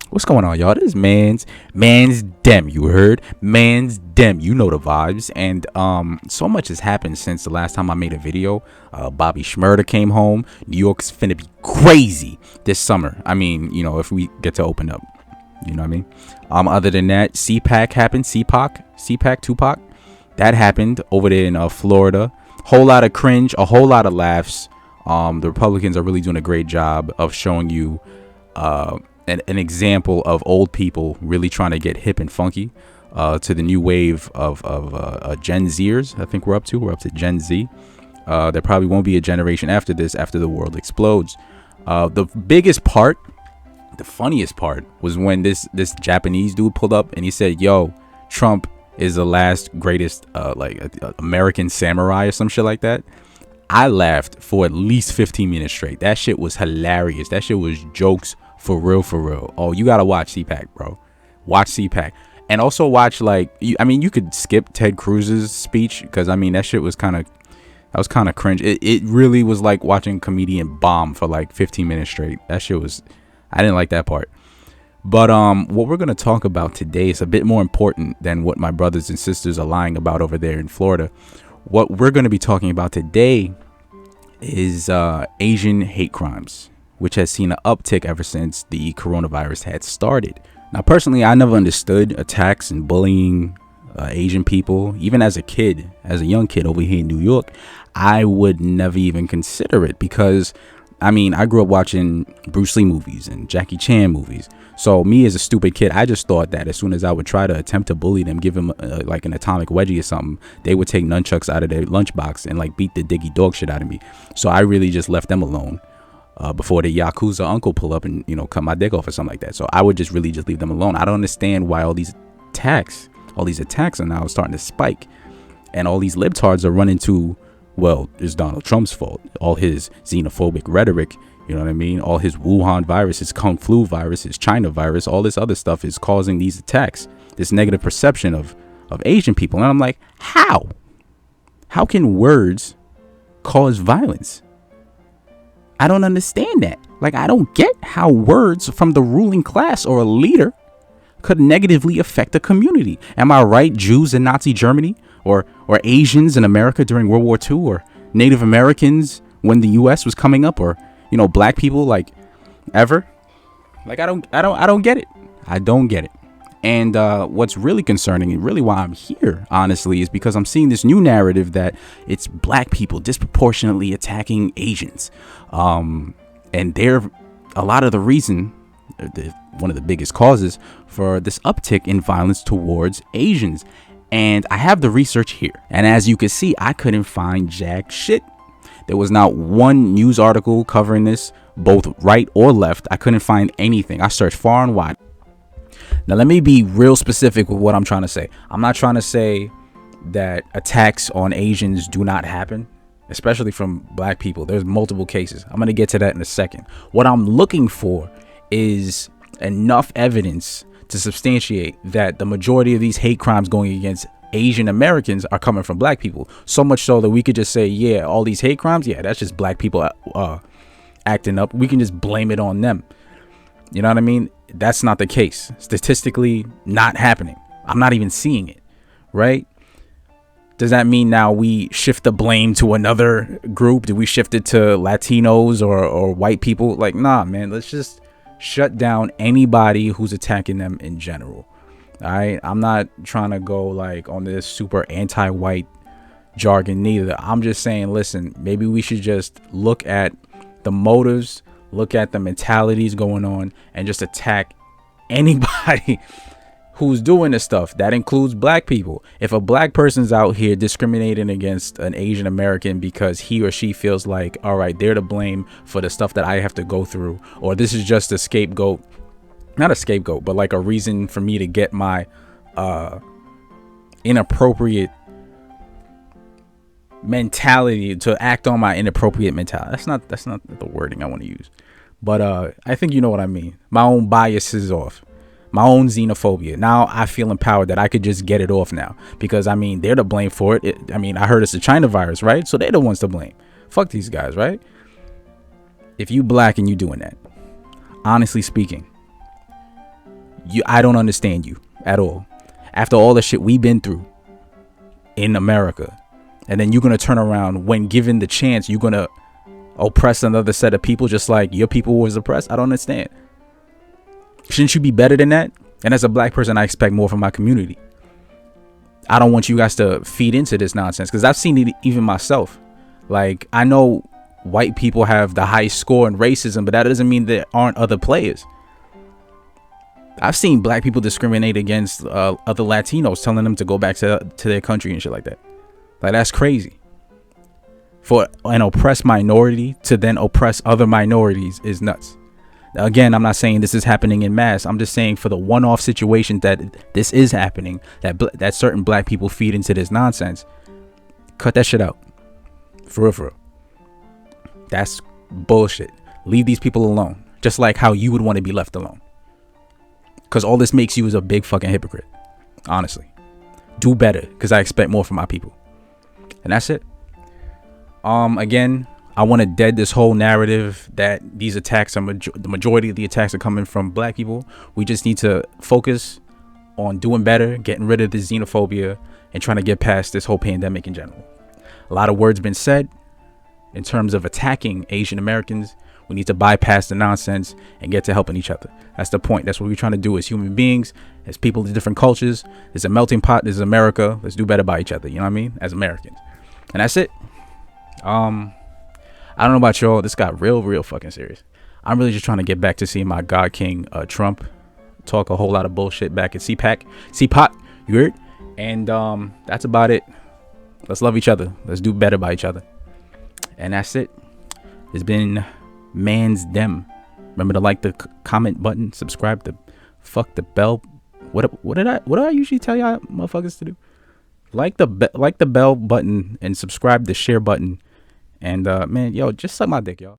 What's going on, y'all? This is man's dem. You heard? Man's dem. You know the vibes. And so much has happened since the last time I made a video. Bobby Schmurda came home. New York's finna be crazy this summer. I mean, if we get to open up, you know what I mean? Other than that, CPAC happened. CPAC, Tupac. That happened over there in Florida. Whole lot of cringe, a whole lot of laughs. The Republicans are really doing a great job of showing you an example of old people really trying to get hip and funky to the new wave of Gen Zers. I think we're up to Gen Z. There probably won't be a generation after this, after the world explodes. The biggest part, the funniest part, was when this Japanese dude pulled up and he said, yo, Trump is the last greatest American samurai or some shit like that. I laughed for at least 15 minutes straight. That shit was hilarious. That shit was jokes for real. Oh, you gotta watch CPAC, bro. Watch CPAC. And also watch, you could skip Ted Cruz's speech, because that shit was kind of cringe. It really was like watching a comedian bomb for like 15 minutes straight. That shit was, I didn't like that part. But what we're going to talk about today is a bit more important than what my brothers and sisters are lying about over there in Florida. What we're going to be talking about today is Asian hate crimes, which has seen an uptick ever since the coronavirus had started. Now, personally, I never understood attacks and bullying Asian people. Even as a young kid over here in New York, I would never even consider it because, I grew up watching Bruce Lee movies and Jackie Chan movies. So me as a stupid kid, I just thought that as soon as I would try to attempt to bully them, give them like an atomic wedgie or something, they would take nunchucks out of their lunchbox and like beat the diggy dog shit out of me. So I really just left them alone before the Yakuza uncle pull up and, cut my dick off or something like that. So I would just leave them alone. I don't understand why all these attacks are now starting to spike. And all these libtards are running to, well, it's Donald Trump's fault. All his xenophobic rhetoric, you know what I mean? All his Wuhan virus, his Kung Flu virus, his China virus, all this other stuff is causing these attacks, this negative perception of Asian people. And I'm like, how? How can words cause violence? I don't understand that. Like, I don't get how words from the ruling class or a leader could negatively affect a community. Am I right? Jews in Nazi Germany, or Asians in America during World War II, or Native Americans when the U.S. was coming up, or black people, like, ever. Like, I don't get it. I don't get it. And what's really concerning, and really why I'm here, honestly, is because I'm seeing this new narrative that it's black people disproportionately attacking Asians. And they're a lot of the reason, one of the biggest causes for this uptick in violence towards Asians. And I have the research here. And as you can see, I couldn't find jack shit. There was not one news article covering this, both right or left. I couldn't find anything. I searched far and wide. Now, let me be real specific with what I'm trying to say. I'm not trying to say that attacks on Asians do not happen, especially from black people. There's multiple cases. I'm going to get to that in a second. What I'm looking for is enough evidence to substantiate that the majority of these hate crimes going against Asian Americans are coming from black people. So much so that we could just say, yeah, all these hate crimes, yeah, that's just black people acting up. We can just blame it on them. You know what I mean? That's not the case. Statistically, not happening. I'm not even seeing it, right? Does that mean now we shift the blame to another group? Do we shift it to Latinos or white people? Like, nah, man, let's just shut down anybody who's attacking them in general. All right, I'm not trying to go like on this super anti-white jargon neither. I'm just saying, listen, maybe we should just look at the motives, look at the mentalities going on, and just attack anybody who's doing this stuff. That includes black people. If a black person's out here discriminating against an Asian American because he or she feels like, all right, they're to blame for the stuff that I have to go through, or this is just a scapegoat, not a scapegoat, but like a reason for me to get my inappropriate mentality, to act on my inappropriate mentality. That's not the wording I want to use, but I think you know what I mean. My own biases off, my own xenophobia. Now I feel empowered that I could just get it off now, because they're to blame for it. I heard it's the China virus, right? So they're the ones to blame. Fuck these guys, right? If you black and you doing that, honestly speaking, I don't understand you at all. After all the shit we've been through in America, and then you're gonna turn around when given the chance, you're gonna oppress another set of people just like your people was oppressed. I don't understand. Shouldn't you be better than that? And as a black person, I expect more from my community. I don't want you guys to feed into this nonsense, because I've seen it even myself. Like, I know white people have the highest score in racism, but that doesn't mean there aren't other players. I've seen black people discriminate against other Latinos, telling them to go back to their country and shit like that. Like, that's crazy. For an oppressed minority to then oppress other minorities is nuts. Now, again, I'm not saying this is happening in mass. I'm just saying for the one-off situation that this is happening, that certain black people feed into this nonsense, cut that shit out. For real, for real. That's bullshit. Leave these people alone. Just like how you would want to be left alone. Because all this makes you is a big fucking hypocrite. Honestly. Do better, because I expect more from my people. And that's it. Again, I want to dead this whole narrative that these attacks are the majority of the attacks are coming from black people. We just need to focus on doing better, getting rid of the xenophobia, and trying to get past this whole pandemic in general. A lot of words been said in terms of attacking Asian Americans. We need to bypass the nonsense and get to helping each other. That's the point. That's what we're trying to do as human beings, as people of different cultures. There's a melting pot. This is America. Let's do better by each other. You know what I mean? As Americans. And that's it. I don't know about y'all. This got real fucking serious. I'm really just trying to get back to seeing my God King Trump talk a whole lot of bullshit back at CPAC, you heard? And that's about it. Let's love each other. Let's do better by each other. And that's it. It's been Man's Dem. Remember to like the comment button, subscribe, to fuck the bell. What do I usually tell y'all motherfuckers to do? Like the bell button and subscribe, the share button. And man, yo, just suck my dick, y'all.